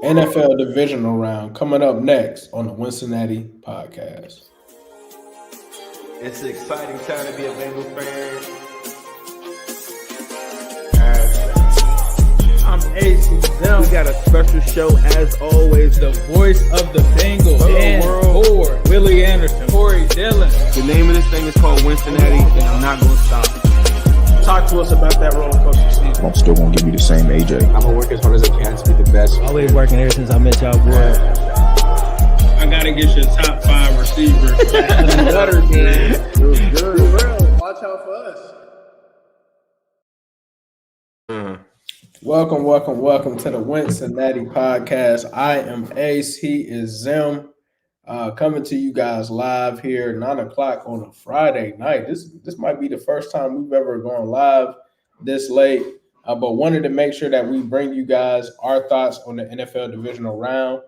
NFL divisional round coming up next on the Wincinnati podcast. It's an exciting time to be a Bengals fan. I'm Ace. We got a special show as always. The voice of the Bengals. Dan Ford, Willie Anderson, Corey Dillon. The name of this thing is called Wincinnati, and I'm not going to stop. Talk to us about that roller coaster season. I'm still gonna give you the same AJ. I'm gonna work as hard as I can to be the best. Always working ever since I met y'all, boy. I gotta get your top 5 receivers. Better, man. It was good. Watch out for us. Welcome to the Wincinnati podcast. I am Ace. He is Zim. Coming to you guys live here, 9 o'clock on a Friday night. This might be the first time we've ever gone live this late, but wanted to make sure that we bring you guys our thoughts on the NFL divisional round.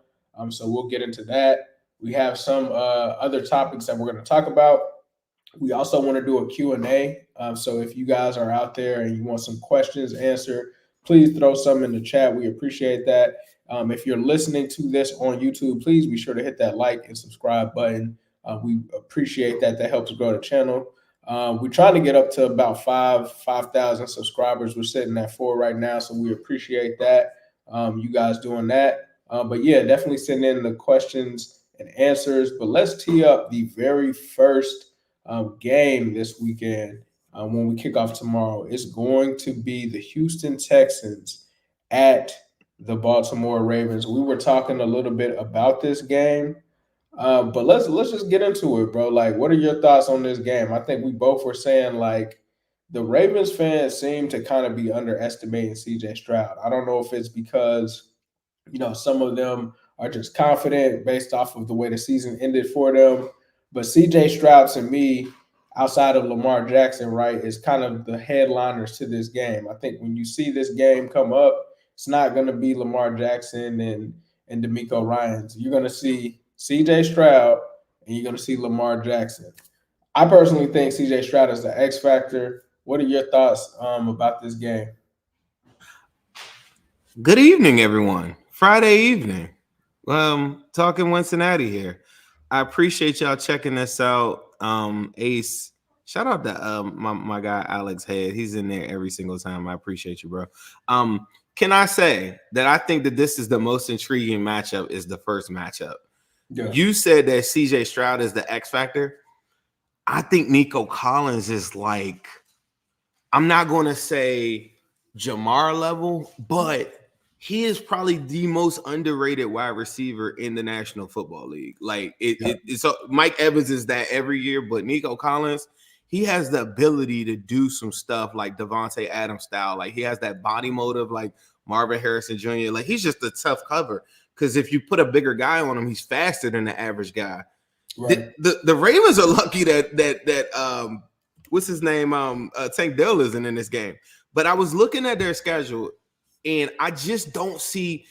So we'll get into that. We have some other topics that we're going to talk about. We also want to do a Q&A. So if you guys are out there and you want some questions answered, please throw some in the chat. We appreciate that. If you're listening to this on YouTube, please be sure to hit that like and subscribe button. We appreciate that. That helps grow the channel. We're trying to get up to about 5,000 subscribers. We're sitting at 4 right now, so we appreciate that. You guys doing that. But yeah, definitely send in the questions and answers. But let's tee up the very first game this weekend when we kick off tomorrow. It's going to be the Houston Texans at the Baltimore Ravens. We were talking a little bit about this game, but let's just get into it, bro. Like, what are your thoughts on this game? I think we both were saying, like, the Ravens fans seem to kind of be underestimating CJ Stroud. I don't know if it's because, some of them are just confident based off of the way the season ended for them. But CJ Stroud, to me, outside of Lamar Jackson, right, is kind of the headliners to this game. I think when you see this game come up, it's not going to be Lamar Jackson and DeMeco Ryans. You're going to see CJ Stroud and you're going to see Lamar Jackson. I personally think CJ Stroud is the X factor. What are your thoughts about this game? Good evening, everyone. Friday evening. Talking Cincinnati here. I appreciate y'all checking this out. Ace, shout out to my guy Alex Head. He's in there every single time. I appreciate you, bro. Can I say that I think that this is the most intriguing matchup is the first matchup? Yeah. You said that CJ Stroud is the X factor. I think Nico Collins is like, I'm not going to say Jamar level, but he is probably the most underrated wide receiver in the National Football League. Like it's Mike Evans is that every year, but Nico Collins, he has the ability to do some stuff like Devontae Adams style. Like he has that body motive like Marvin Harrison Jr. Like he's just a tough cover because if you put a bigger guy on him, he's faster than the average guy. Right. The Ravens are lucky that what's his name? Tank Dell isn't in this game. But I was looking at their schedule and I just don't see.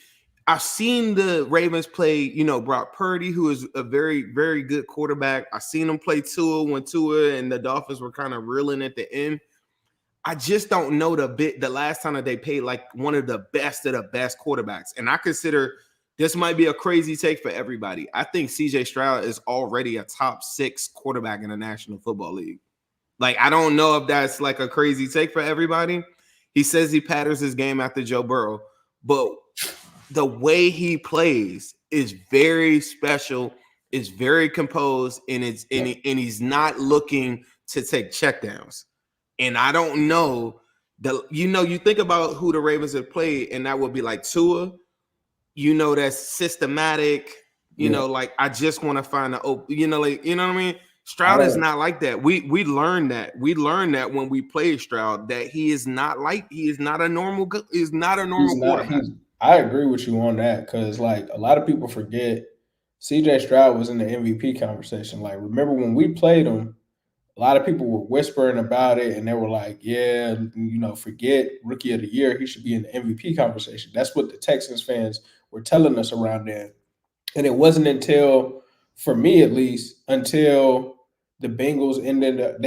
I've seen the Ravens play, Brock Purdy, who is a very, very good quarterback. I've seen him play Tua when Tua and the Dolphins were kind of reeling at the end. I just don't know the last time that they played like one of the best quarterbacks. And I consider this might be a crazy take for everybody. I think CJ Stroud is already a top 6 quarterback in the National Football League. Like, I don't know if that's like a crazy take for everybody. He says he patterns his game after Joe Burrow, but the way he plays is very special, is very composed, and he's not looking to take checkdowns. And I don't know you think about who the Ravens have played, and that would be like Tua. That's systematic. Like I just want to find the open. You know what I mean? Stroud is not like that. We learned that. We learned that when we played Stroud that he is not a normal quarterback. I agree with you on that because, like, a lot of people forget CJ Stroud was in the MVP conversation. Like, remember when we played him, a lot of people were whispering about it, and they were like, yeah, forget Rookie of the Year. He should be in the MVP conversation. That's what the Texans fans were telling us around then. And it wasn't until, for me at least, until the Bengals ended up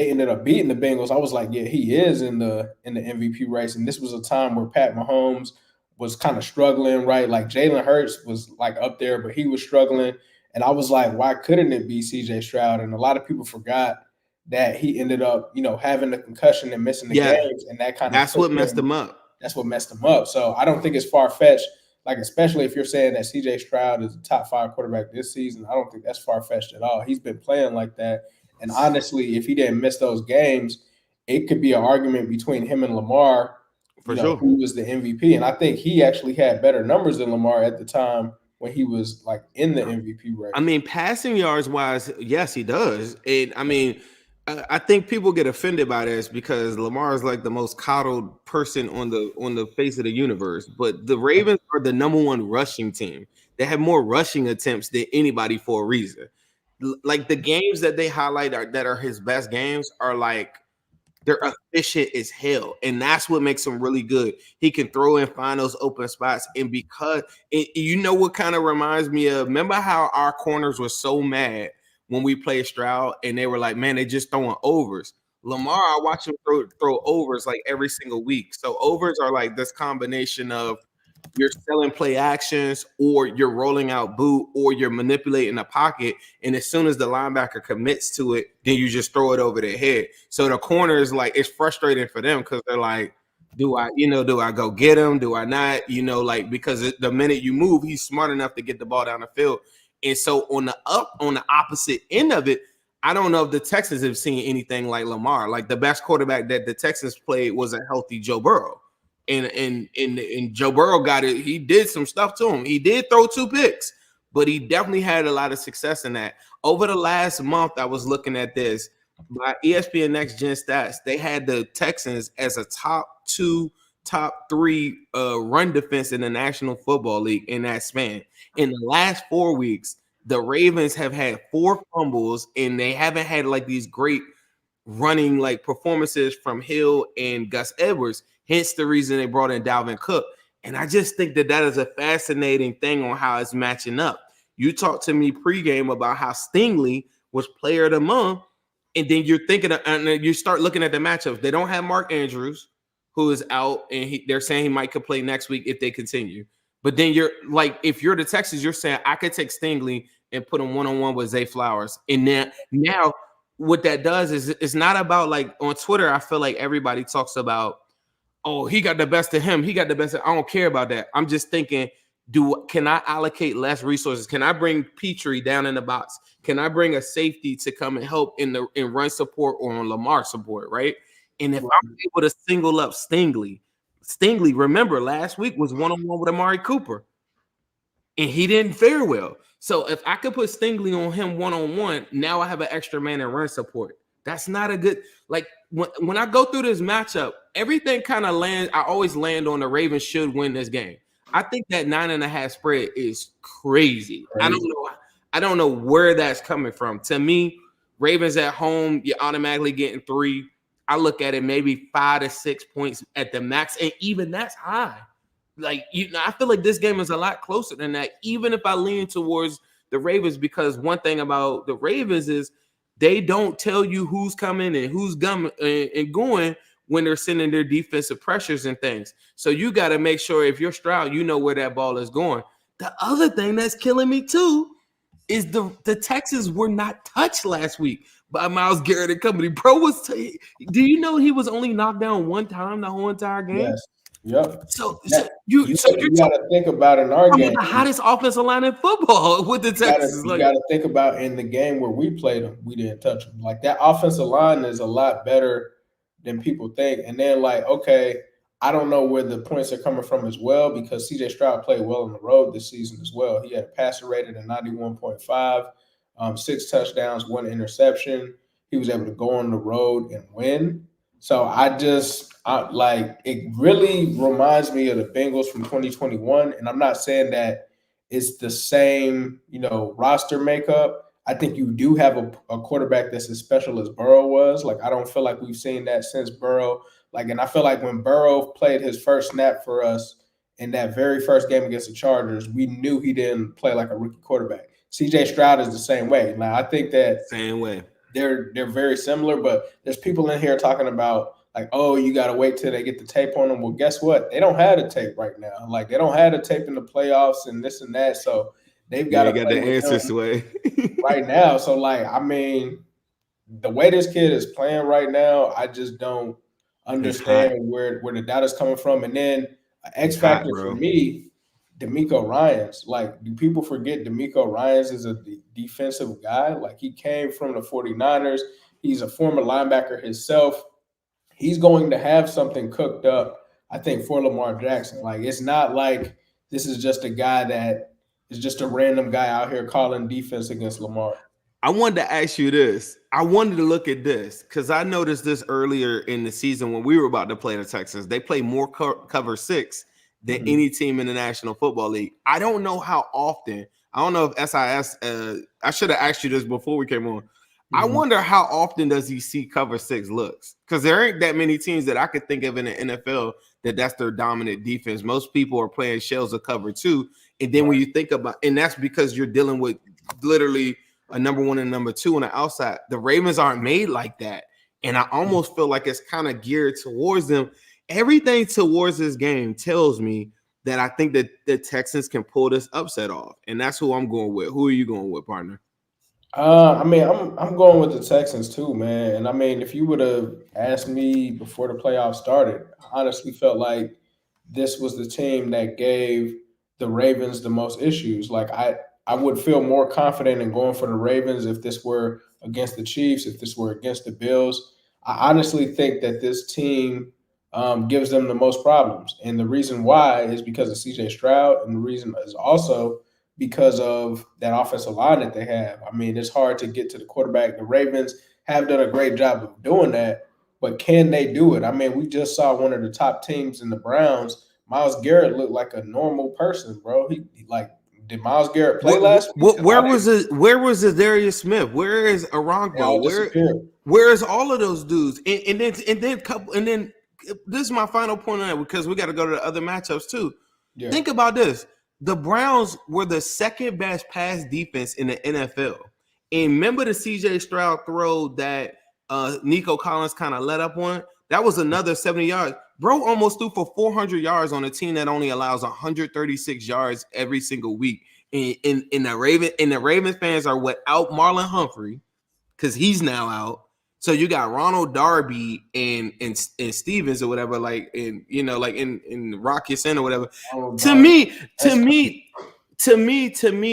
beating the Bengals, I was like, yeah, he is in the MVP race. And this was a time where Pat Mahomes was kind of struggling, right? Like Jalen Hurts was like up there, but he was struggling. And I was like, why couldn't it be CJ Stroud? And a lot of people forgot that he ended up, having a concussion and missing the games. And that kind of that's what messed him up. That's what messed him up. So I don't think it's far-fetched. Like, especially if you're saying that CJ Stroud is a top 5 quarterback this season, I don't think that's far-fetched at all. He's been playing like that. And honestly, if he didn't miss those games, it could be an argument between him and Lamar, For sure. who was the MVP. And I think he actually had better numbers than Lamar at the time when he was like in the MVP race. I mean, passing yards wise, yes, he does. And I mean, I think people get offended by this because Lamar is like the most coddled person on the face of the universe. But the Ravens are the number 1 rushing team. They have more rushing attempts than anybody for a reason. Like the games that they highlight that are his best games are like they're efficient as hell, and that's what makes him really good. He can throw and find those open spots, and because what kind of reminds me of? Remember how our corners were so mad when we played Stroud, and they were like, "Man, they just throwing overs." Lamar, I watch him throw overs like every single week. So overs are like this combination of you're selling play actions, or you're rolling out boot, or you're manipulating the pocket. And as soon as the linebacker commits to it, then you just throw it over their head. So the corner is like, it's frustrating for them because they're like, do I go get him? Do I not? Because the minute you move, he's smart enough to get the ball down the field. And so on the opposite end of it, I don't know if the Texans have seen anything like Lamar. Like the best quarterback that the Texans played was a healthy Joe Burrow. And Joe Burrow got it. He did some stuff to him. He did throw 2 picks, but he definitely had a lot of success in that. Over the last month, I was looking at this. By ESPN Next Gen Stats, they had the Texans as a top 2, top 3 run defense in the National Football League in that span. In the last 4 weeks, the Ravens have had 4 fumbles, and they haven't had like these great running like performances from Hill and Gus Edwards. Hence the reason they brought in Dalvin Cook. And I just think that is a fascinating thing on how it's matching up. You talked to me pregame about how Stingley was player of the month, and then you're thinking and you start looking at the matchups. They don't have Mark Andrews, who is out, and they're saying he might could play next week if they continue. But then you're like, if you're the Texans, you're saying I could take Stingley and put him one-on-one with Zay Flowers. And then now what that does is it's not about like on Twitter, I feel like everybody talks about, oh, he got the best of him. He got the best of, I don't care about that. I'm just thinking, can I allocate less resources? Can I bring Petrie down in the box? Can I bring a safety to come and help in run support or on Lamar support, right? And if I'm able to single up Stingley, remember, last week was one-on-one with Amari Cooper, and he didn't fare well. So if I could put Stingley on him one-on-one, now I have an extra man in run support. That's not a good – like when I go through this matchup, everything kind of lands – I always land on the Ravens should win this game. I think that 9.5 spread is crazy. I don't know where that's coming from. To me, Ravens at home, you're automatically getting 3. I look at it maybe 5 to 6 points at the max, and even that's high. Like, I feel like this game is a lot closer than that, even if I lean towards the Ravens, because one thing about the Ravens is they don't tell you who's coming and who's coming and going when they're sending their defensive pressures and things. So you got to make sure if you're Stroud, you know where that ball is going. The other thing that's killing me too is the Texans were not touched last week by Myles Garrett and company. Bro do you know he was only knocked down one time the whole entire game? Yes. Yep. So you got to think about in our game, the hottest offensive line in football with the Texans. You got to think about in the game where we played them, we didn't touch them. Like that offensive line is a lot better than people think. And then like, okay, I don't know where the points are coming from as well, because CJ Stroud played well on the road this season as well. He had a passer rated at 91.5, 6 touchdowns, 1 interception. He was able to go on the road and win. So it really reminds me of the Bengals from 2021. And I'm not saying that it's the same, roster makeup. I think you do have a quarterback that's as special as Burrow was. Like, I don't feel like we've seen that since Burrow. And I feel like when Burrow played his first snap for us in that very first game against the Chargers, we knew he didn't play like a rookie quarterback. CJ Stroud is the same way. Now, I think that same way. They're very similar, but there's people in here talking about like, oh, you got to wait till they get the tape on them. Well, guess what? They don't have the tape right now. Like, they don't have the tape in the playoffs and this and that. So they've got to got play the with answers them way right now. So, like, I mean, the way this kid is playing right now, I just don't understand where the data's coming from. And then X factor for me, DeMeco Ryans. Like, do people forget DeMeco Ryans is a defensive guy? Like, he came from the 49ers. He's a former linebacker himself. He's going to have something cooked up, I think, for Lamar Jackson. Like, it's not like this is just a guy that is just a random guy out here calling defense against Lamar. I wanted to ask you this. I wanted to look at this because I noticed this earlier in the season when we were about to play the Texans. They play more cover 6 than any team in the National Football League. I don't know how often. I don't know if SIS. I should have asked you this before we came on. I wonder how often does he see cover 6 looks? Because there ain't that many teams that I could think of in the NFL that's their dominant defense. Most people are playing shells of cover 2. And then when you think about, and that's because you're dealing with literally a number 1 and number 2 on the outside. The Ravens aren't made like that. And I almost feel like it's kind of geared towards them. Everything towards this game tells me that I think that the Texans can pull this upset off. And that's who I'm going with. Who are you going with, partner? I mean, I'm going with the Texans too, man. And I mean, if you would have asked me before the playoffs started, I honestly felt like this was the team that gave the Ravens the most issues. Like I would feel more confident in going for the Ravens if this were against the Chiefs, if this were against the Bills. I honestly think that this team gives them the most problems. And the reason why is because of CJ Stroud, and the reason is also because of that offensive line that they have. I mean, it's hard to get to the quarterback. The Ravens have done a great job of doing that, but can they do it? I mean, we just saw one of the top teams in the Browns. Myles Garrett looked like a normal person, bro. Did Myles Garrett play last week? Where was Darius Smith? Where is Arongbo? Where is all of those dudes? And then this is my final point on that because we got to go to the other matchups too. Yeah. Think about this. The Browns were the second best pass defense in the NFL. And remember the CJ Stroud throw that Nico Collins kind of let up on? That was another 70 yards. Bro almost threw for 400 yards on a team that only allows 136 yards every single week. And the Ravens fans are without Marlon Humphrey because he's now out. So you got Ronald Darby and Stevens or whatever, like in Rock Ya-Sin or whatever. To me,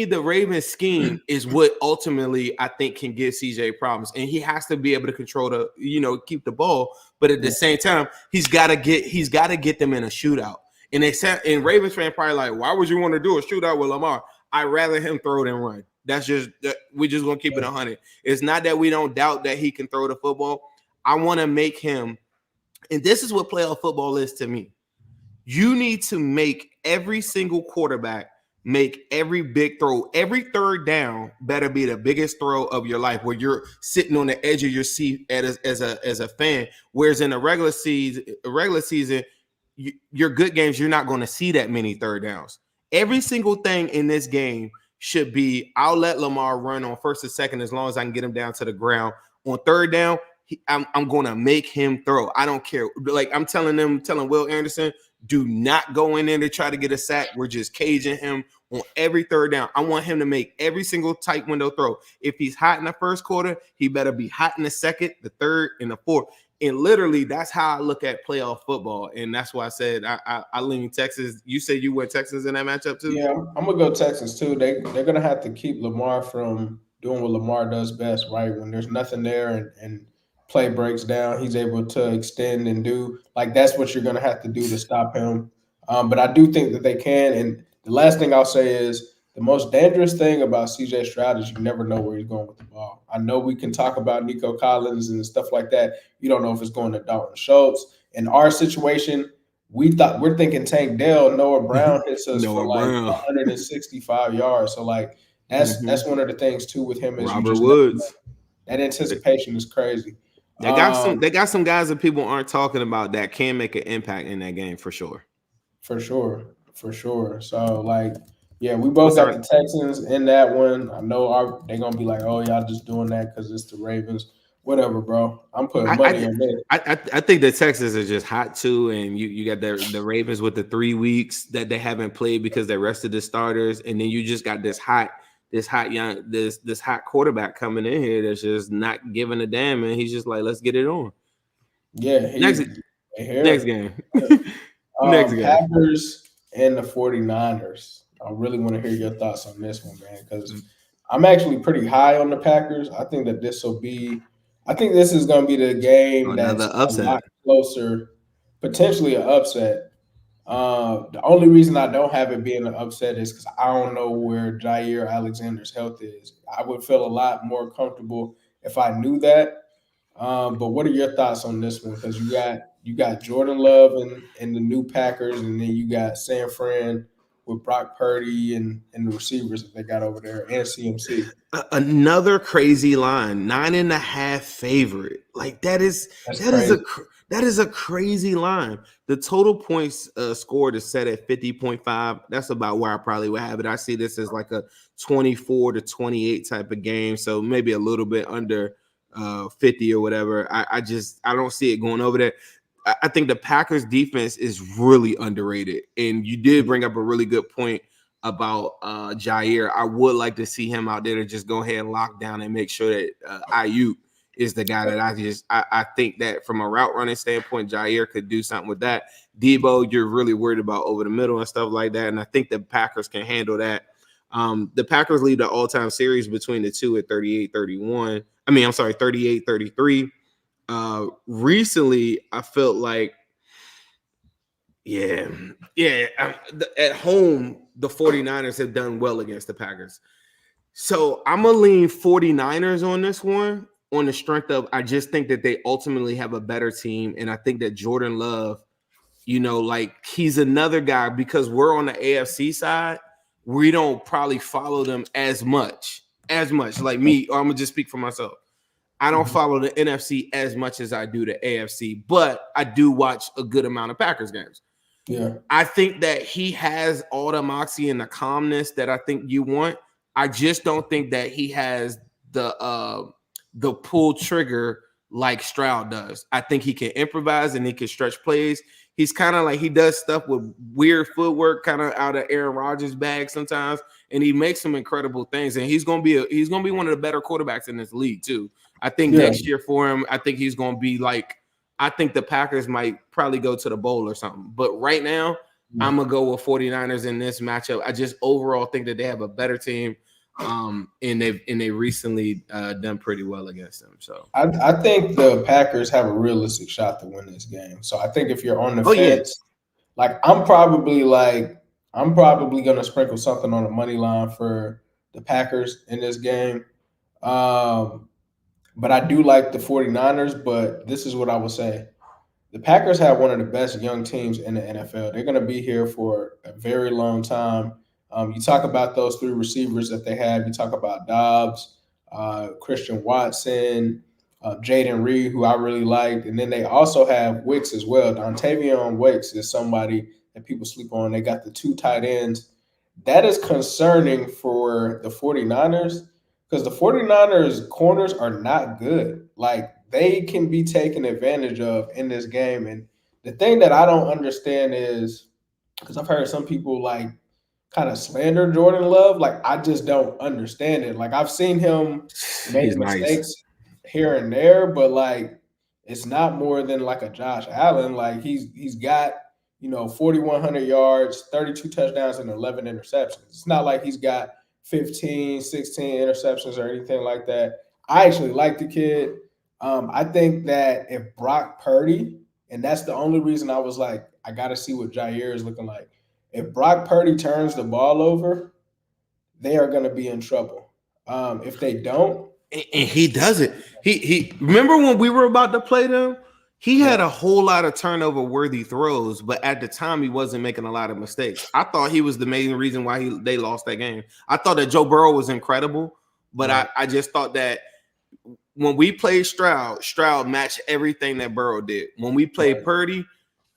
the Ravens scheme is what ultimately I think can give CJ problems, and he has to be able to control keep the ball, but at the same time, he's got to get them in a shootout. And they said, and Ravens fan probably like, why would you want to do a shootout with Lamar? I'd rather him throw than run. That's just we just gonna keep it 100. It's not that we don't doubt that he can throw the football. I want to make him, and this is what playoff football is to me. You need to make every single quarterback make every big throw. Every third down better be the biggest throw of your life, where you're sitting on the edge of your seat as a fan. Whereas in a regular season, your good games, you're not going to see that many third downs. Every single thing in this game should be, I'll let Lamar run on first and second as long as I can get him down to the ground. On third down, I'm going to make him throw. I don't care. Like I'm telling Will Anderson, do not go in there to try to get a sack. We're just caging him on every third down. I want him to make every single tight window throw. If he's hot in the first quarter, he better be hot in the second, the third, and the fourth. And literally, that's how I look at playoff football. And that's why I said I lean Texas. You said you went Texans in that matchup too? Yeah, I'm going to go Texans too. They're going to have to keep Lamar from doing what Lamar does best, right? When there's nothing there and play breaks down, he's able to extend and do. Like, that's what you're going to have to do to stop him. But I do think that they can. And the last thing I'll say is the most dangerous thing about CJ Stroud is you never know where he's going with the ball. I know we can talk about Nico Collins and stuff like that. You don't know if it's going to Dalton Schultz. In our situation, we're thinking Tank Dell. Noah Brown hits us for 165 yards. So like that's one of the things too with him is Robert Woods. That anticipation is crazy. They got some guys that people aren't talking about that can make an impact in that game for sure. For sure. So like, yeah, we both got the Texans in that one. I know they're gonna be like, oh, y'all just doing that because it's the Ravens. whatever, bro. I'm putting money on that. I think the Texans are just hot too, and you got the Ravens with the 3 weeks that they haven't played because they rested the starters, and then you just got this hot quarterback coming in here that's just not giving a damn, and he's just like, let's get it on. Yeah, next game. Next game. Packers and the 49ers. I really want to hear your thoughts on this one, man, because I'm actually pretty high on the Packers. I think that this is going to be the game that's a lot closer, potentially an upset. The only reason I don't have it being an upset is because I don't know where Jair Alexander's health is. I would feel a lot more comfortable if I knew that. But what are your thoughts on this one? Because you got Jordan Love and the new Packers, and then you got San Fran with Brock Purdy and the receivers that they got over there, and CMC. Another crazy line, 9.5 favorite. Like that is a crazy line. The total points scored is set at 50.5. That's about where I probably would have it. I see this as like a 24-28 type of game, so maybe a little bit under 50 or whatever. I don't see it going over there. I think the Packers defense is really underrated, and you did bring up a really good point about Jair. I would like to see him out there to just go ahead and lock down and make sure that Ayuk is the guy that I think that from a route running standpoint, Jair could do something with that. Debo, you're really worried about over the middle and stuff like that, and I think the Packers can handle that. The Packers lead the all-time series between the two at 38-31. 38-33. Recently, I felt like, at home, the 49ers have done well against the Packers. So I'm going to lean 49ers on this one on the strength of I just think that they ultimately have a better team, and I think that Jordan Love, he's another guy because we're on the AFC side. We don't probably follow them as much. Like me, or I'm going to just speak for myself. I don't follow the NFC as much as I do the AFC, but I do watch a good amount of Packers games. Yeah. I think that he has all the moxie and the calmness that I think you want. I just don't think that he has the pull trigger like Stroud does. I think he can improvise and he can stretch plays. He's kind of like he does stuff with weird footwork, kind of out of Aaron Rodgers' bag sometimes, and he makes some incredible things. And he's gonna be one of the better quarterbacks in this league too. I think next year for him, I think he's going to be like, I think the Packers might probably go to the bowl or something. But right now, I'm going to go with 49ers in this matchup. I just overall think that they have a better team, and they recently done pretty well against them. So I think the Packers have a realistic shot to win this game. So I think if you're on the fence, like I'm probably going to sprinkle something on the money line for the Packers in this game. But I do like the 49ers, but this is what I would say. The Packers have one of the best young teams in the NFL. They're going to be here for a very long time. You talk about those 3 receivers that they have. You talk about Dobbs, Christian Watson, Jaden Reed, who I really liked. And then they also have Wicks as well. Dontavion Wicks is somebody that people sleep on. They got the 2 tight ends. That is concerning for the 49ers. Because the 49ers corners are not good. Like, they can be taken advantage of in this game. And the thing that I don't understand is, because I've heard some people, like, kind of slander Jordan Love. Like, I just don't understand it. Like, I've seen him make mistakes here and there, but, like, it's not more than, like, a Josh Allen. Like, he's got, 4,100 yards, 32 touchdowns, and 11 interceptions. It's not like he's got 15, 16 interceptions or anything like that. I actually like the kid. I think that if Brock Purdy, and that's the only reason I was like, I got to see what Jair is looking like. If Brock Purdy turns the ball over, they are going to be in trouble. If they don't. And he does it. He remember when we were about to play them? He had a whole lot of turnover-worthy throws, but at the time, he wasn't making a lot of mistakes. I thought he was the main reason why they lost that game. I thought that Joe Burrow was incredible, but I just thought that when we played Stroud matched everything that Burrow did. When we played Purdy,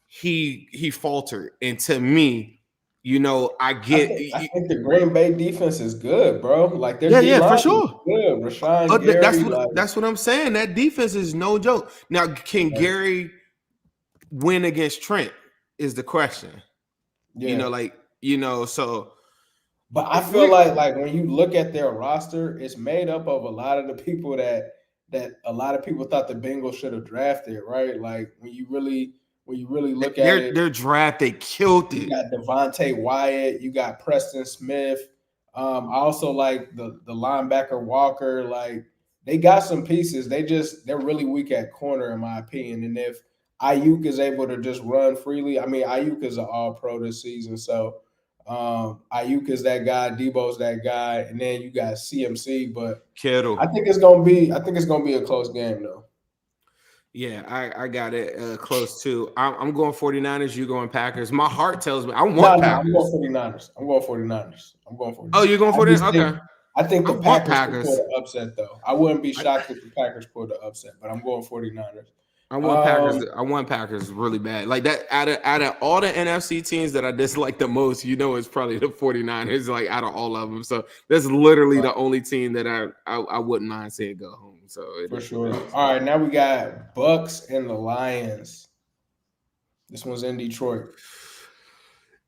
he faltered. And to me, I I get. think the Green Bay defense is good, bro. Like their D Yeah, for line is sure. good. Rashawn That's Gary, what like that's what I'm saying. That defense is no joke. Now, can Gary win against Trent? Is the question. yeah. So But I feel like when you look at their roster, it's made up of a lot of the people that a lot of people thought the Bengals should have drafted, right? Like when you really look at it, their draft, they killed you it. got Devontae Wyatt, you got Preston Smith. I also like the linebacker Walker. Like they got some pieces. They're really weak at corner, in my opinion. And if Ayuk is able to just run freely, I mean Ayuk is an All Pro this season, so Ayuk is that guy, Debo's that guy, and then you got CMC. But Kittle. I think it's gonna be a close game though. Yeah, I got it close too. I'm going 49ers. You going Packers? My heart tells me I No, want I'm Packers. going 49ers. I'm going 49ers. I'm going 49ers. Oh, you're going I 49ers? just Okay. I think I the want Packers can pull Packers. the upset though. I wouldn't be shocked if the Packers pull the upset, but I'm going 49ers. I want Packers. I want Packers really bad. Like that out of all the NFC teams that I dislike the most, it's probably the 49ers, like out of all of them. So that's literally the only team that I wouldn't mind seeing go home. So for sure. All right, now we got Bucks and the Lions. This one's in Detroit.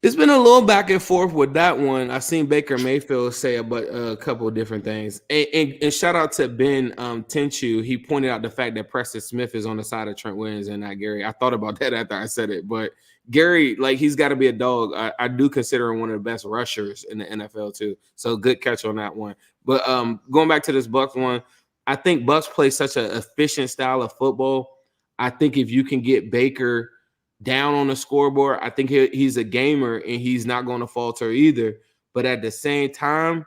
It's been a little back and forth with that one. I've seen Baker Mayfield say a couple of different things. And shout out to Ben Tenchu. He pointed out the fact that Preston Smith is on the side of Trent Williams and not Gary. I thought about that after I said it. But Gary, like, he's got to be a dog. I do consider him one of the best rushers in the NFL, too. So good catch on that one. But going back to this Bucks one, I think Bucks play such an efficient style of football. I think if you can get Baker down on the scoreboard, I think he's a gamer and he's not going to falter either. But at the same time,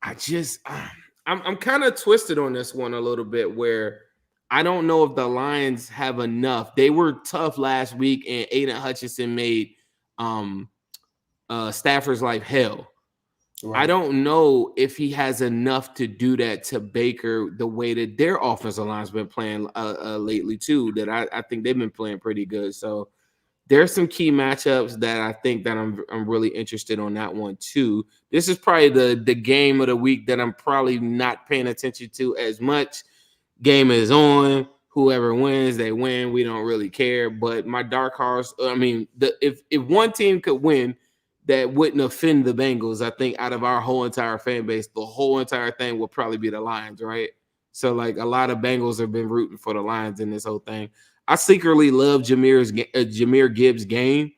I'm kind of twisted on this one a little bit, where I don't know if the Lions have enough. They were tough last week, and Aiden Hutchinson made Stafford's life hell. Right. I don't know if he has enough to do that to Baker the way that their offensive line's been playing lately too, that I think they've been playing pretty good. So there's some key matchups that I think that I'm really interested on that one too. This is probably the game of the week that I'm probably not paying attention to as much. Game is on. Whoever wins, they win. We don't really care. But my dark horse, if one team could win that wouldn't offend the Bengals, I think out of our whole entire fan base, the whole entire thing will probably be the Lions, right? So, like, a lot of Bengals have been rooting for the Lions in this whole thing. I secretly love Jahmyr Gibbs' game,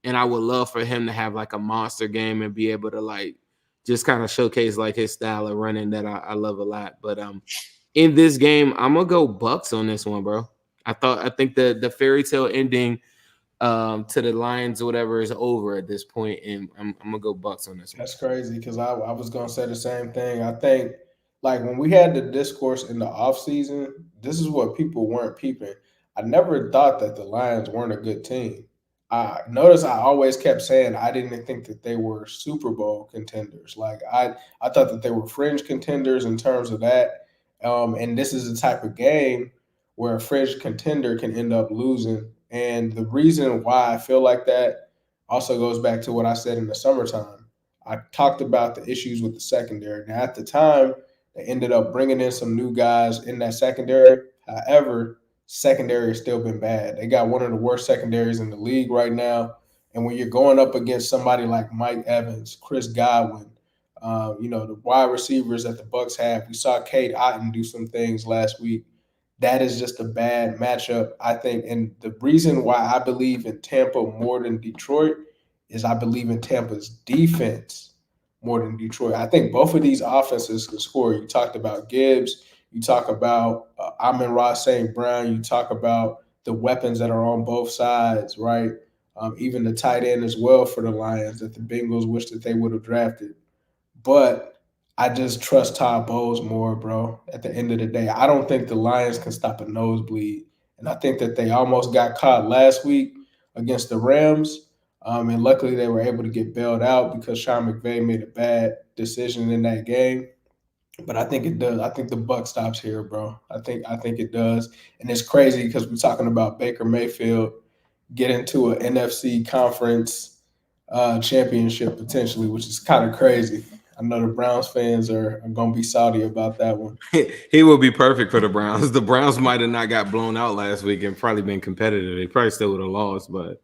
and I would love for him to have, like, a monster game and be able to, like, just kind of showcase, like, his style of running that I love a lot. But in this game, I'm going to go Bucks on this one, bro. I think the fairy tale ending to the Lions or whatever is over at this point, and I'm gonna go Bucks on this one. That's crazy because I was gonna say the same thing. I think like when we had the discourse in the offseason, this is what people weren't peeping. I never thought that the Lions weren't a good team. I notice I always kept saying I didn't think that they were Super Bowl contenders. Like I thought that they were fringe contenders in terms of that. And this is the type of game where a fringe contender can end up losing. And the reason why I feel like that also goes back to what I said in the summertime. I talked about the issues with the secondary. Now, at the time, they ended up bringing in some new guys in that secondary. However, secondary has still been bad. They got one of the worst secondaries in the league right now. And when you're going up against somebody like Mike Evans, Chris Godwin, the wide receivers that the Bucks have, we saw Cade Otton do some things last week. That is just a bad matchup, I think. And the reason why I believe in Tampa more than Detroit is I believe in Tampa's defense more than Detroit. I think both of these offenses can score. You talked about Gibbs. You talk about Amon-Ra St. Brown. You talk about the weapons that are on both sides, right? Even the tight end as well for the Lions that the Bengals wish that they would have drafted. But I just trust Todd Bowles more, bro. At the end of the day, I don't think the Lions can stop a nosebleed. And I think that they almost got caught last week against the Rams. And luckily they were able to get bailed out because Sean McVay made a bad decision in that game. But I think it does. I think the buck stops here, bro. I think it does. And it's crazy because we're talking about Baker Mayfield getting to an NFC conference championship potentially, which is kind of crazy. I know the Browns fans are going to be salty about that one. He will be perfect for the Browns. The Browns might have not got blown out last week and probably been competitive. They probably still would have lost, but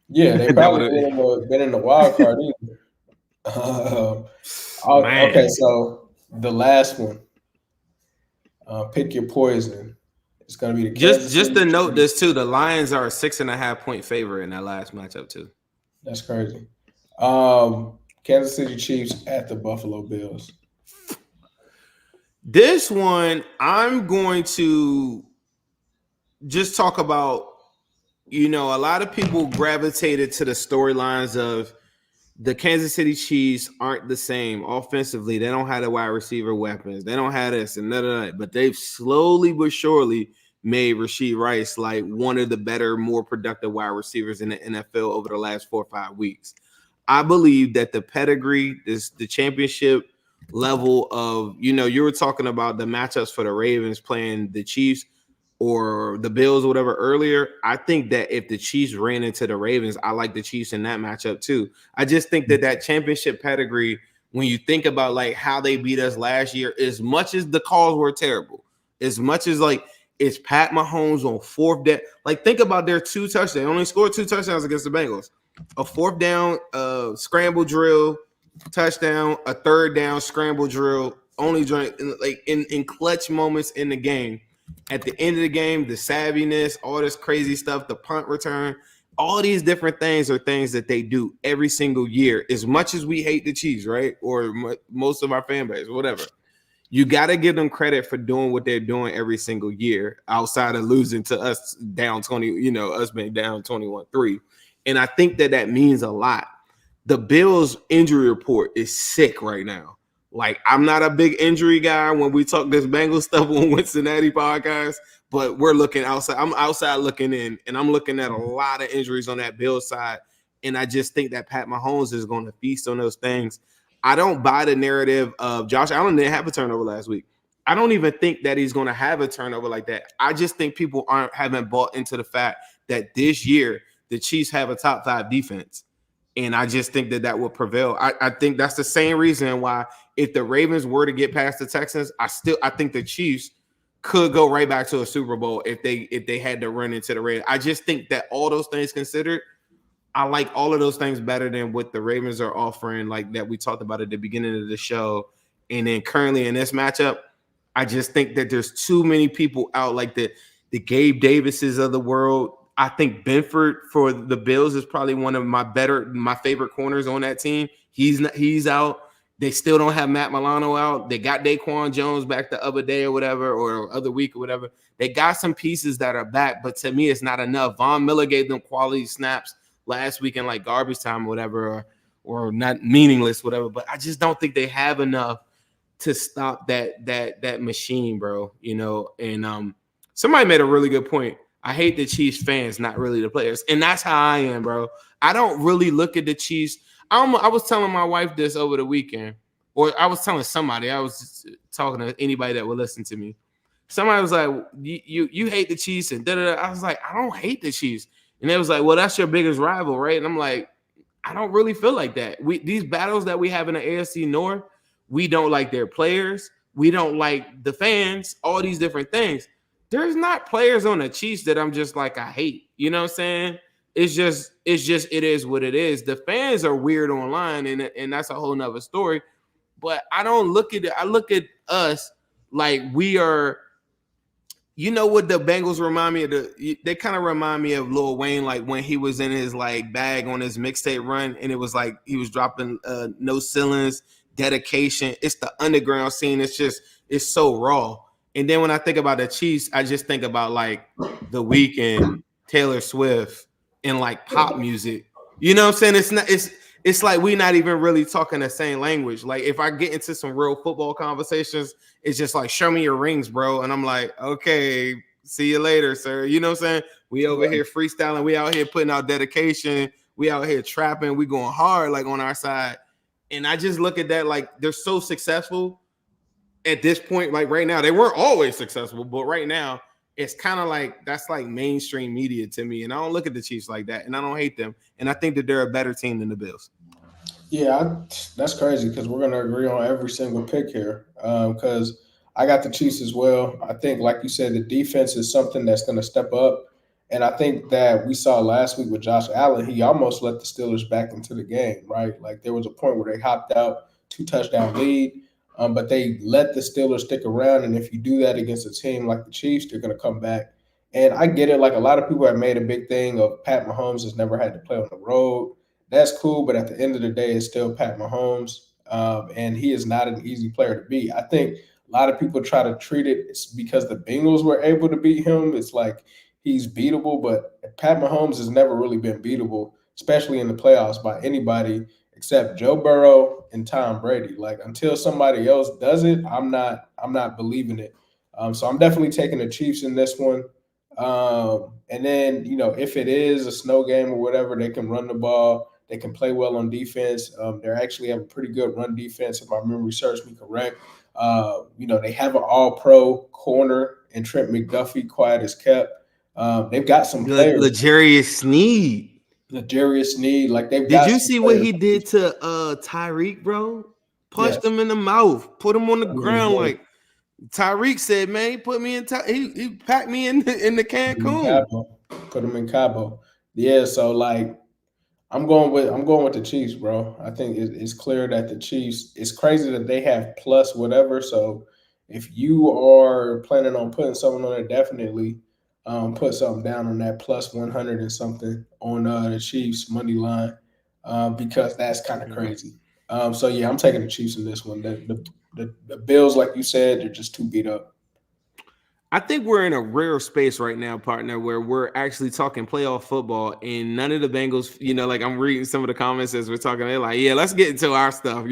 yeah, they probably wouldn't have been in the wild card either. Okay, so the last one. Pick your poison. It's going to be the Kansas City to note this too. The Lions are a 6.5-point favorite in that last matchup too. That's crazy. Kansas City Chiefs at the Buffalo Bills. This one, I'm going to just talk about, a lot of people gravitated to the storylines of the Kansas City Chiefs aren't the same offensively. They don't have the wide receiver weapons. They don't have this and none of that. But they've slowly but surely made Rashee Rice like one of the better, more productive wide receivers in the NFL over the last 4 or 5 weeks. I believe that the pedigree, the championship level of, you were talking about the matchups for the Ravens playing the Chiefs or the Bills or whatever earlier. I think that if the Chiefs ran into the Ravens, I like the Chiefs in that matchup too. I just think that championship pedigree, when you think about like how they beat us last year, as much as the calls were terrible, as much as like it's Pat Mahomes on fourth down. Like think about their 2 touchdowns. They only scored 2 touchdowns against the Bengals. A 4th down scramble drill touchdown, a 3rd down scramble drill, only like in clutch moments in the game. At the end of the game, the savviness, all this crazy stuff, the punt return, all these different things are things that they do every single year. As much as we hate the Chiefs, right? Or most of our fan base, whatever. You got to give them credit for doing what they're doing every single year outside of losing to us down 20, us being down 21-3. And I think that means a lot. The Bills injury report is sick right now. Like, I'm not a big injury guy when we talk this Bengals stuff on Wincinnati podcast, but we're looking outside. I'm outside looking in, and I'm looking at a lot of injuries on that Bills side. And I just think that Pat Mahomes is going to feast on those things. I don't buy the narrative of Josh Allen didn't have a turnover last week. I don't even think that he's going to have a turnover like that. I just think people haven't bought into the fact that this year the Chiefs have a top 5 defense. And I just think that will prevail. I think that's the same reason why if the Ravens were to get past the Texans, I think the Chiefs could go right back to a Super Bowl if they had to run into the Ravens. I just think that all those things considered, I like all of those things better than what the Ravens are offering, like that we talked about at the beginning of the show. And then currently in this matchup, I just think that there's too many people out, like the Gabe Davises of the world. I think Benford for the Bills is probably one of my favorite corners on that team. He's out. They still don't have Matt Milano out. They got Daquan Jones back the other day or whatever, or other week or whatever. They got some pieces that are back, but to me, it's not enough. Von Miller gave them quality snaps last week in like garbage time or whatever, or not meaningless, whatever. But I just don't think they have enough to stop that machine, bro. And somebody made a really good point. I hate the Chiefs fans, not really the players. And that's how I am, bro. I don't really look at the Chiefs. I was telling my wife this over the weekend, or I was telling somebody. I was talking to anybody that would listen to me. Somebody was like, you hate the Chiefs and da-da-da. I was like, I don't hate the Chiefs. And they was like, well, that's your biggest rival, right? And I'm like, I don't really feel like that. These battles that we have in the AFC North, we don't like their players. We don't like the fans, all these different things. There's not players on the Chiefs that I'm just like, I hate. You know what I'm saying? It is what it is. The fans are weird online, and that's a whole nother story. But I don't look at it. I look at us like we are. You know what the Bengals remind me of? They kind of remind me of Lil Wayne, like when he was in his like bag on his mixtape run, and it was like he was dropping no ceilings, dedication. It's the underground scene. It's so raw. And then when I think about the Chiefs, I just think about like The Weeknd, Taylor Swift, and like pop music. You know what I'm saying? It's like we're not even really talking the same language. Like if I get into some real football conversations, it's just like, show me your rings, bro. And I'm like, okay, see you later, sir. You know what I'm saying? We over here freestyling. We out here putting out dedication. We out here trapping. We going hard like on our side. And I just look at that like they're so successful at this point. Like right now, they weren't always successful, but right now it's kind of like that's like mainstream media to me, and I don't look at the Chiefs like that, and I don't hate them, and I think that they're a better team than the Bills. Yeah, that's crazy because we're going to agree on every single pick here. Because I got the Chiefs as well. I think, like you said, the defense is something that's going to step up. And I think that we saw last week with Josh Allen, he almost let the Steelers back into the game, right? Like there was a point where they hopped out, 2-touchdown lead, but they let the Steelers stick around. And if you do that against a team like the Chiefs, they're going to come back. And I get it. Like a lot of people have made a big thing of Pat Mahomes has never had to play on the road. That's cool, but at the end of the day, it's still Pat Mahomes, and he is not an easy player to beat. I think a lot of people try to treat it because the Bengals were able to beat him. It's like he's beatable, but Pat Mahomes has never really been beatable, especially in the playoffs, by anybody except Joe Burrow and Tom Brady. Like until somebody else does it, I'm not believing it. So I'm definitely taking the Chiefs in this one. And then if it is a snow game or whatever, they can run the ball. They can play well on defense. They actually have a pretty good run defense, if my memory serves me correct. They have an all-pro corner and Trent McDuffie, quiet as kept. They've got some players. L'Jarius Sneed. Like they've Did got. you some see players. what he did to Tyreek, bro? Punched him in the mouth, put him on the ground. Like Tyreek said, man, he put me in. He packed me in the Cancun. Put him in Cabo. Yeah, so like. I'm going with the Chiefs, bro. I think it's clear that the Chiefs. It's crazy that they have plus whatever. So if you are planning on putting something on it, definitely put something down on that plus 100 and something on the Chiefs money line because that's kind of crazy. So yeah, I'm taking the Chiefs in this one. The Bills, like you said, they're just too beat up. I think we're in a rare space right now, partner, where we're actually talking playoff football, and none of the Bengals, like I'm reading some of the comments as we're talking, they're like, yeah, let's get into our stuff.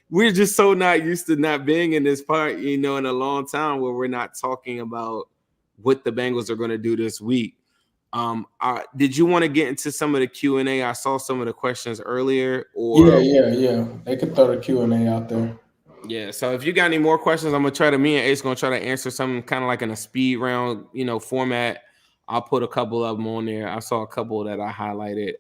We're just so not used to not being in this part, in a long time where we're not talking about what the Bengals are going to do this week. Did you want to get into some of the Q&A? I saw some of the questions earlier. Or Yeah. They could throw the Q&A out there. Yeah, so if you got any more questions, me and Ace gonna try to answer something kind of like in a speed round, format. I'll put a couple of them on there. I saw a couple that I highlighted.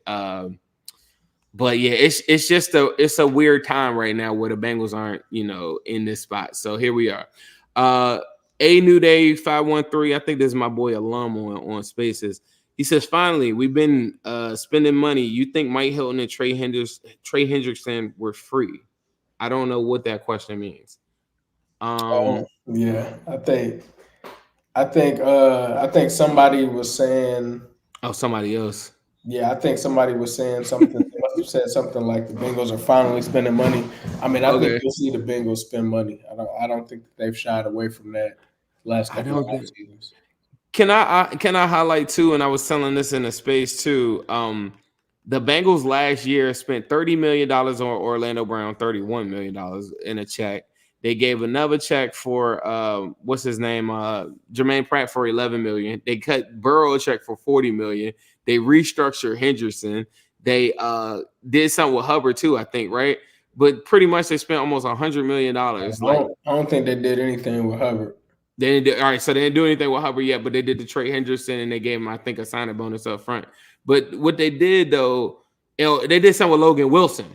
But yeah, it's just it's a weird time right now where the Bengals aren't, in this spot. So here we are. A New Day 513. I think this is my boy Alum on Spaces. He says, finally, we've been spending money. You think Mike Hilton and Trey Hendrickson were free? I don't know what that question means. Yeah, I think somebody was saying. Oh, somebody else. Yeah, I think somebody was saying something. They must have said something like the Bengals are finally spending money. I mean, I think you'll see the Bengals spend money. I don't think that they've shied away from that last couple of seasons. Can I highlight too? And I was telling this in a space too. The Bengals last year spent $30 million on Orlando Brown, $31 million in a check. They gave another check for what's his name, Jermaine Pratt for $11 million. They cut Burrow a check for $40 million. They restructured Henderson. They did something with Hubbard too, I think, right? But pretty much they spent almost $100 million. I don't think they did anything with Hubbard. They didn't do, all right, so they didn't do anything with Hubbard yet, but they did the Trey Henderson and they gave him, I think, a signing bonus up front. But what they did, though, they did something with Logan Wilson.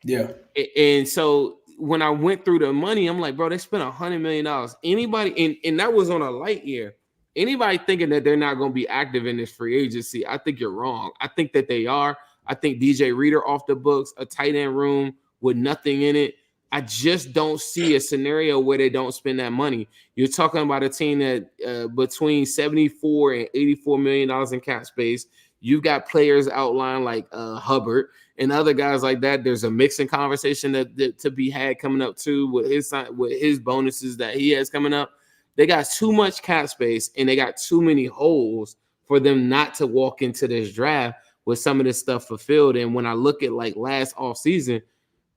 Yeah. And so when I went through the money, I'm like, bro, they spent $100 million. Anybody, and that was on a light year. Anybody thinking that they're not going to be active in this free agency, I think you're wrong. I think that they are. I think DJ Reader off the books, a tight end room with nothing in it. I just don't see a scenario where they don't spend that money. You're talking about a team that between $74 and $84 million in cap space. You've got players outlined like Hubbard and other guys like that. There's a mixing conversation that to be had coming up too with his bonuses that he has coming up. They got too much cap space and they got too many holes for them not to walk into this draft with some of this stuff fulfilled. And when I look at like last offseason,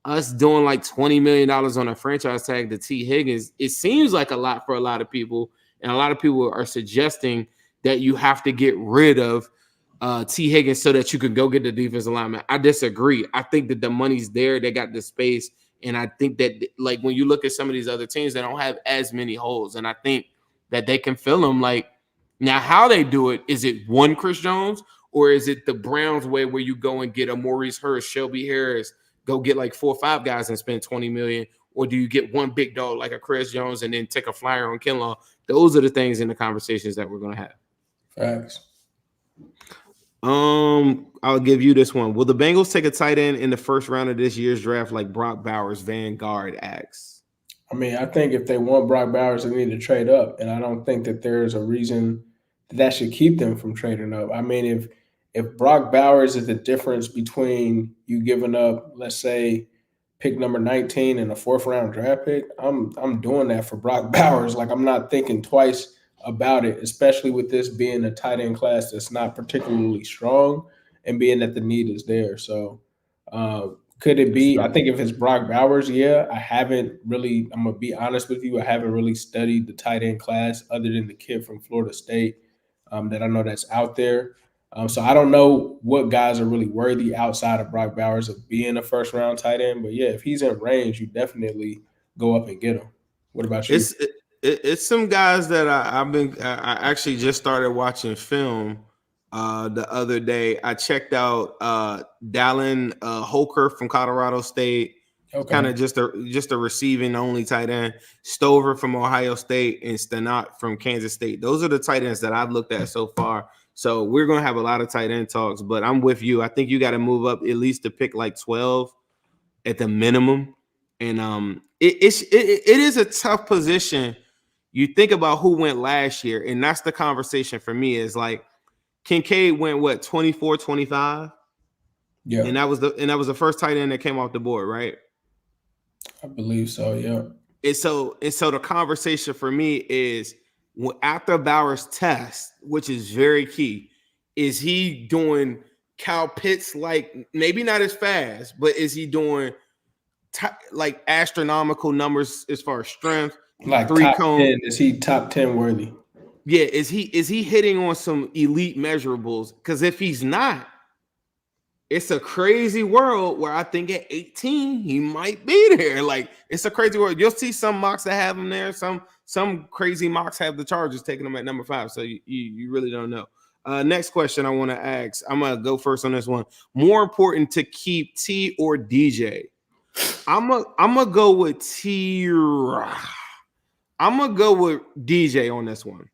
us doing like $20 million on a franchise tag to Tee Higgins, it seems like a lot for a lot of people. And a lot of people are suggesting that you have to get rid of Tee Higgins so that you can go get the defensive lineman. I disagree. I think that the money's there. They got the space. And I think that like when you look at some of these other teams, they don't have as many holes. And I think that they can fill them. Like Now, how they do it, is it one Chris Jones or is it the Browns way where you go and get a Maurice Hurst, Shelby Harris, go get like 4 or 5 guys and spend $20 million? Or do you get one big dog like a Chris Jones and then take a flyer on Kinlaw? Those are the things in the conversations that we're going to have. Facts. I'll give you this one. Will the Bengals take a tight end in the first round of this year's draft like Brock Bowers, Vanguard asks? I mean, I think if they want Brock Bowers, they need to trade up. And I don't think that there's a reason that should keep them from trading up. I mean, if Brock Bowers is the difference between you giving up, let's say, pick number 19 and a 4th round draft pick, I'm doing that for Brock Bowers. Like, I'm not thinking twice about it, especially with this being a tight end class that's not particularly strong and being that the need is there. So could it be? I think if it's Brock Bowers, yeah. I'm going to be honest with you, I haven't really studied the tight end class other than the kid from Florida State that I know that's out there. So I don't know what guys are really worthy outside of Brock Bowers of being a first-round tight end. But, yeah, if he's in range, you definitely go up and get him. What about you? It's some guys that I actually just started watching film the other day. I checked out Dallin Holker from Colorado State, kind of just a receiving only tight end. Stover from Ohio State and Stenot from Kansas State. Those are the tight ends that I've looked at so far. So we're gonna have a lot of tight end talks, but I'm with you. I think you got to move up at least to pick like 12 at the minimum. And it is a tough position. You think about who went last year, and that's the conversation for me is like Kincaid went what 24, 25? Yeah. And that was the first tight end that came off the board, right? I believe so, yeah. And so the conversation for me is after Bowers' test, which is very key, is he doing Kyle Pitts like maybe not as fast, but is he doing like astronomical numbers as far as strength? Like top 10, is he top 10 worthy? Yeah, is he hitting on some elite measurables? Because if he's not, it's a crazy world where I think at 18 he might be there. Like it's a crazy world. You'll see some mocks that have him there. Some crazy mocks have the Chargers taking him at number 5. So you really don't know. Next question I want to ask. I'm gonna go first on this one. More important to keep T or DJ? I'm gonna go with T. I'm gonna go with DJ on this one.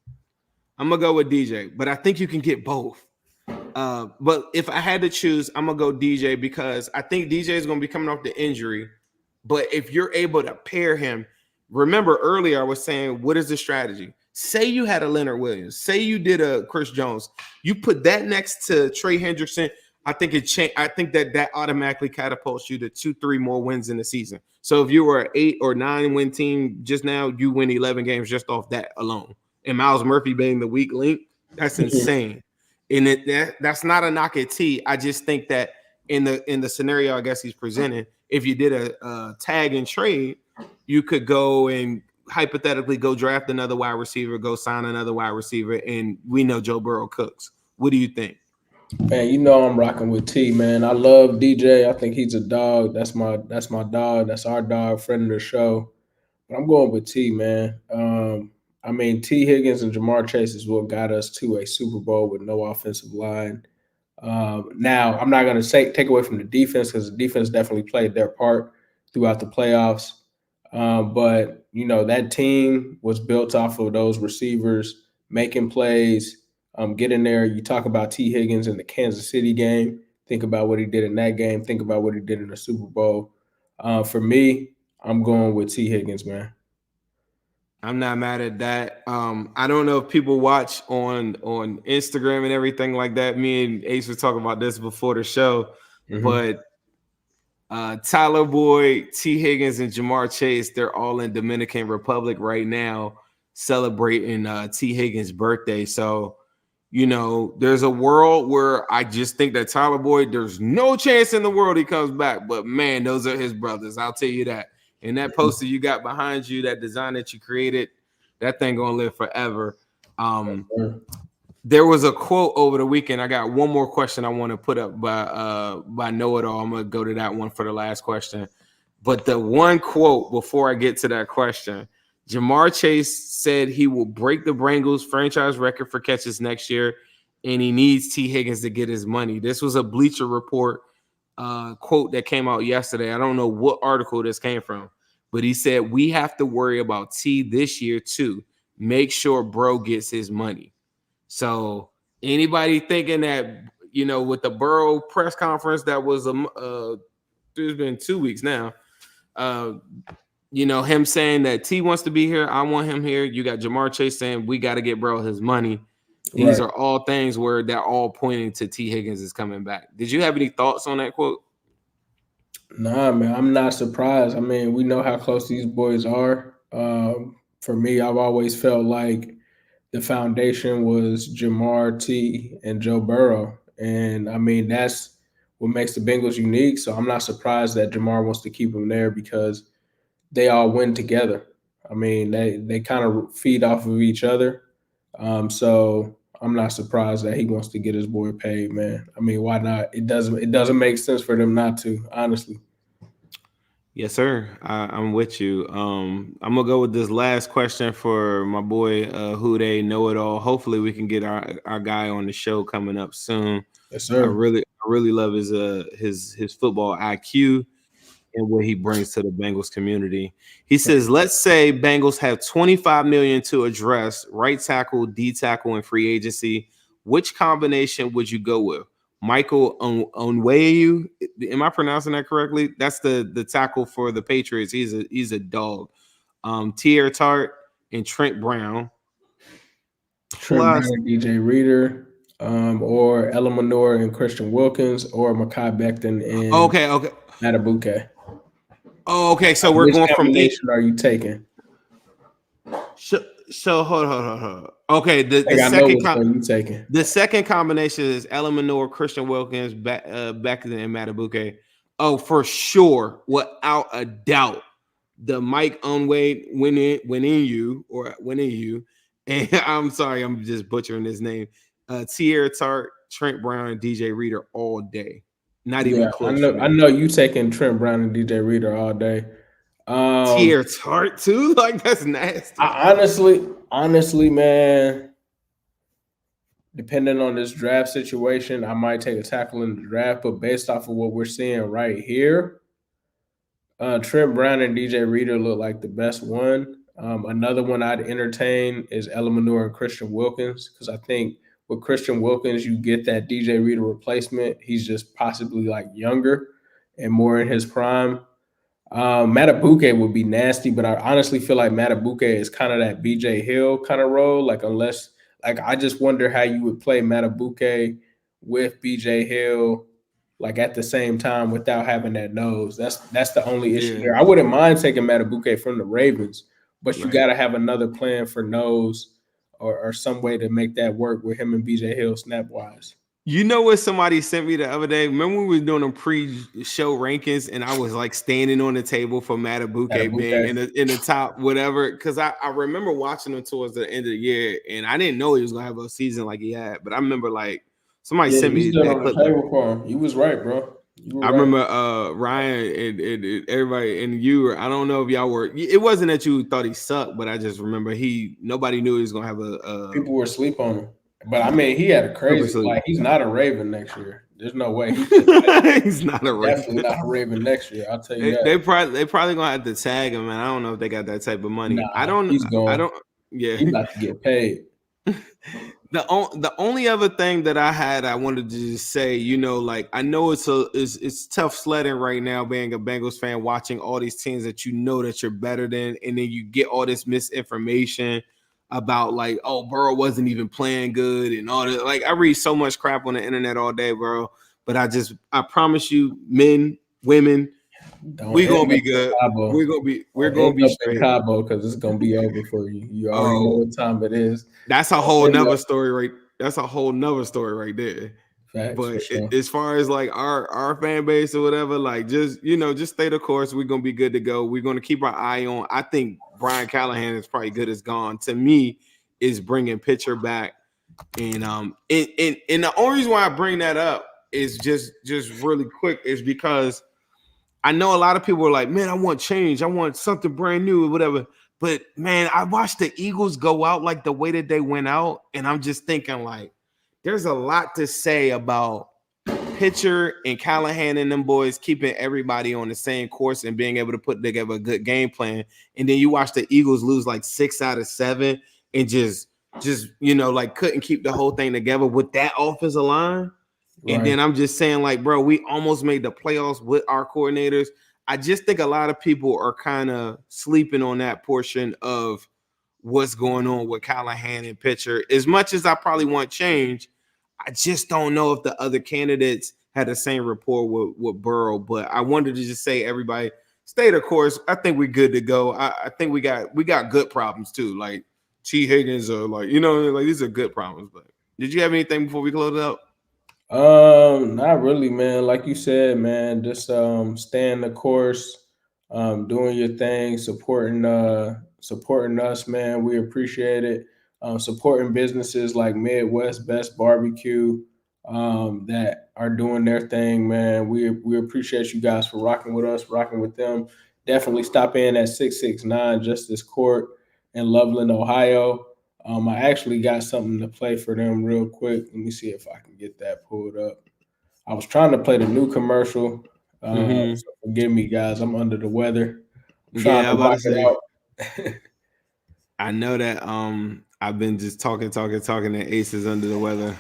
I'm gonna go with DJ, but I think you can get both. But if I had to choose, I'm gonna go DJ because I think DJ is gonna be coming off the injury. But if you're able to pair him, remember earlier I was saying, what is the strategy? Say you had a Leonard Williams, say you did a Chris Jones, you put that next to Trey Hendrickson. I think I think that automatically catapults you to 2-3 more wins in the season. So if you were an 8 or 9 win team just now, you win 11 games just off that alone. And Miles Murphy being the weak link, that's insane. And that's not a knock at T. I just think that in the scenario I guess he's presenting, if you did a tag and trade, you could go and hypothetically go draft another wide receiver, go sign another wide receiver, and we know Joe Burrow cooks. What do you think? Man, you know I'm rocking with T, man. I love DJ. I think he's a dog. That's my dog. That's our dog, friend of the show. But I'm going with T, man. I mean, Tee Higgins and Jamar Chase is what got us to a Super Bowl with no offensive line. Now, I'm not going to take away from the defense because the defense definitely played their part throughout the playoffs. But, you know, that team was built off of those receivers making plays, getting there. You talk about Tee Higgins in the Kansas City game. Think about what he did in that game. Think about what he did in the Super Bowl. For me, I'm going with Tee Higgins, man. I'm not mad at that. I don't know if people watch on Instagram and everything like that. Me and Ace were talking about this before the show, but Tyler Boyd, Tee Higgins, and Jamar Chase, they're all in Dominican Republic right now celebrating Tee Higgins' birthday. So, you know, there's a world where I just think that Tyler Boyd, there's no chance in the world he comes back. But, man, those are his brothers. I'll tell you that. And that poster you got behind you, that design that you created, that thing gonna live forever. There was a quote over the weekend. I got one more question I want to put up by Know It All. I'm gonna go to that one for the last question. But the one quote before I get to that question Jamar Chase said he will break the Bengals franchise record for catches next year, and he needs Tee Higgins to get his money. This was a Bleacher Report quote that came out yesterday. I don't know what article this came from, but he said, we have to worry about T this year too. Make sure bro gets his money. So anybody thinking that, with the Burrow press conference that was there's been 2 weeks now, him saying that T wants to be here, I want him here. You got Jamar Chase saying we got to get bro his money. These are all things where they're all pointing to Tee Higgins is coming back. Did you have any thoughts on that quote? Nah, man, I'm not surprised. I mean, we know how close these boys are. For me, I've always felt like the foundation was Jamar, T, and Joe Burrow. And, I mean, that's what makes the Bengals unique. So I'm not surprised that Jamar wants to keep him there because they all win together. I mean, they kind of feed off of each other. So I'm not surprised that he wants to get his boy paid, man. I mean, why not? It doesn't make sense for them not to, honestly. Yes, sir. I'm with you. I'm gonna go with this last question for my boy Who They Know It All. Hopefully, we can get our guy on the show coming up soon. Yes, sir. I really love his football IQ and what he brings to the Bengals community. He says, let's say Bengals have $25 million to address right tackle, D tackle, and free agency. Which combination would you go with? Michael Onwenu, am I pronouncing that correctly? That's the tackle for the Patriots. He's a dog. Tier Tart and Trent Brown. Trent Brown and DJ Reader, or Elamanor and Christian Wilkins, or Mekhi Becton and Matabuke. Oh, okay. So we're Which going from combination are you taking? So hold on. Okay, the second combination is Elamanor, Christian Wilkins, Becton, and Matabuke. Oh, for sure, without a doubt, the Mike Onway winning you, and I'm sorry, I'm just butchering his name. Tier Tart, Trent Brown, and DJ Reader all day. Not even close. I know you taking Trent Brown and DJ Reader all day. Tier Tart too? Like, that's nasty. Honestly, man, depending on this draft situation, I might take a tackle in the draft, but based off of what we're seeing right here, Trent Brown and DJ Reader look like the best one. Another one I'd entertain is Elamanor and Christian Wilkins, because I think with Christian Wilkins, you get that DJ Reader replacement. He's just possibly like younger and more in his prime. Matabuke would be nasty, but I honestly feel like Matabuke is kind of that BJ Hill kind of role. Like, I just wonder how you would play Matabuke with BJ Hill, like at the same time without having that nose. That's the only issue there. I wouldn't mind taking Matabuke from the Ravens, but you got to have another plan for nose or some way to make that work with him and BJ Hill snap wise. You know what somebody sent me the other day? Remember we were doing them pre-show rankings and I was like standing on the table for Matabuke being in the top whatever, because I remember watching him towards the end of the year and I didn't know he was going to have a season like he had, but I remember like somebody sent me that clip. Like, he was right, bro. Remember Ryan and everybody and you, I don't know if y'all were, it wasn't that you thought he sucked, but I just remember nobody knew he was going to have a people were asleep on him. But I mean, he had a crazy, like, he's not a Raven next year. There's no way he's not a Raven. Definitely not a Raven next year. I'll tell you that. They probably gonna have to tag him, man. I don't know if they got that type of money. Yeah, he's about to get paid. The only other thing that I wanted to just say, like, I know it's tough sledding right now being a Bengals fan, watching all these teams that you know that you're better than, and then you get all this misinformation about like, oh, Burrow wasn't even playing good and all that. Like, I read so much crap on the internet all day, bro. But I promise you, men, women, we're gonna be good. We're gonna be straight. Cabo, because it's gonna be over for you. You already know what time it is. That's a whole nother story, right? That's a whole nother story right there. Facts, but sure. As far as like our fan base or whatever, like just stay the course. We're gonna be good to go. We're gonna keep our eye on. I think Brian Callahan is probably good as gone. To me, is bringing pitcher back, and the only reason why I bring that up is just really quick is because I know a lot of people are like, man, I want change. I want something brand new or whatever. But man, I watched the Eagles go out like the way that they went out, and I'm just thinking like, there's a lot to say about Pitcher and Callahan and them boys keeping everybody on the same course and being able to put together a good game plan. And then you watch the Eagles lose like 6 out of 7 and just like couldn't keep the whole thing together with that offensive line. Right. And then I'm just saying, like, bro, we almost made the playoffs with our coordinators. I just think a lot of people are kind of sleeping on that portion of what's going on with Callahan and Pitcher. As much as I probably want change, I just don't know if the other candidates had the same rapport with Burrow. But I wanted to just say, everybody, stay the course. I think we're good to go. I think we got good problems too. Like Tee Higgins or like these are good problems. But did you have anything before we close it up? Not really, man. Like you said, man, just staying the course, doing your thing, supporting us, man. We appreciate it. Supporting businesses like Midwest Best Barbecue that are doing their thing, man. We appreciate you guys for rocking with us, rocking with them. Definitely stop in at 669 Justice Court in Loveland, Ohio. I actually got something to play for them real quick. Let me see if I can get that pulled up. I was trying to play the new commercial. So forgive me, guys. I'm under the weather. Yeah, I'm about to say. I know that I've been just talking, and Ace is under the weather.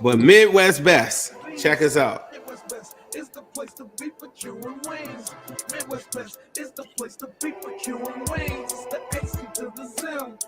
But Midwest Best, check us out. Midwest Best is the place to be for you and wings. Midwest Best is the place to be for you and wings. It's the AC to the Zim,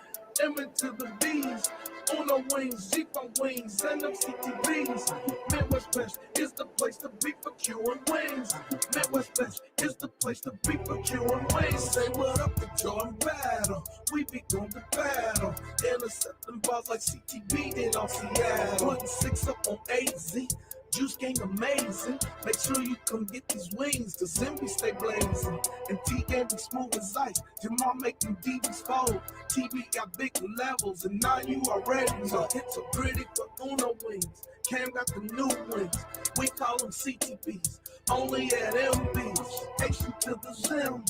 M to the B's. On the wings, Jeep on wings, and them CTBs. Midwest Best is the place to be for Q and wings. Midwest Best is the place to be for Q and wings. Say what up to Jordan Battle. We be going to battle. Intercepting balls like CTB did on Seattle. 1-6 up on AZ. Juice game amazing. Make sure you come get these wings. The Zimby stay blazing. And T game be smooth as ice. Your mom make them DBs fold. TV got big levels. And now you already know. It's so pretty for Uno wings. Cam got the new wings. We call them CTBs. Only at MBs. H to the Zim.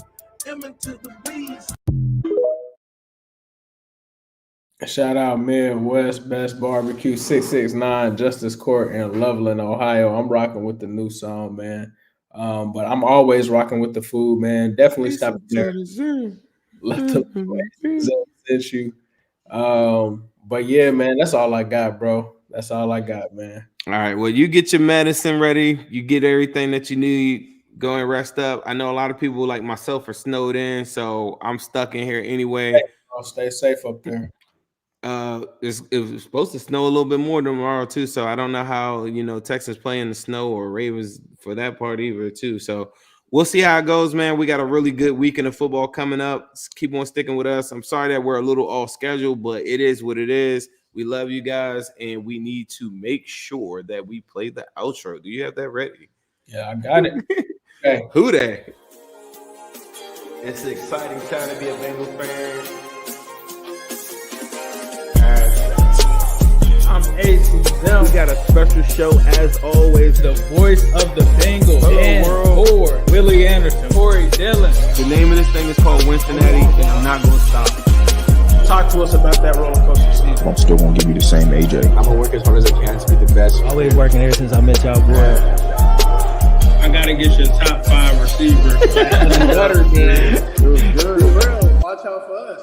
M to the B's. Shout out Midwest Best Barbecue 669 Justice Court in Loveland, Ohio. I'm rocking with the new song, man. But I'm always rocking with the food, man. Definitely stop there. Let the send you. But yeah, man, that's all I got, bro. That's all I got, man. All right. Well, you get your medicine ready. You get everything that you need. Go and rest up. I know a lot of people like myself are snowed in, so I'm stuck in here anyway. I'll stay safe up there. It was supposed to snow a little bit more tomorrow too, so I don't know how Texans play in the snow or Ravens for that part either too. So we'll see how it goes, man. We got a really good weekend of football coming up. Just keep on sticking with us. I'm sorry that we're a little off schedule, but it is what it is. We love you guys, and we need to make sure that we play the outro. Do you have that ready? Yeah, I got it. Okay. Who that? It's an exciting time to be a Bengals fan. I'm Ace. We got a special show as always. The voice of the Bengals. Dan Ford, Willie Anderson, Corey Dillon. The name of this thing is called Wincinnati, and I'm not going to stop. Talk to us about that roller coaster season. I'm still going to give you the same AJ. I'm going to work as hard as I can to be the best. Always working ever since I met y'all, boy. I got to get you a top 5 receiver. Better, man. It was good. Watch out for us.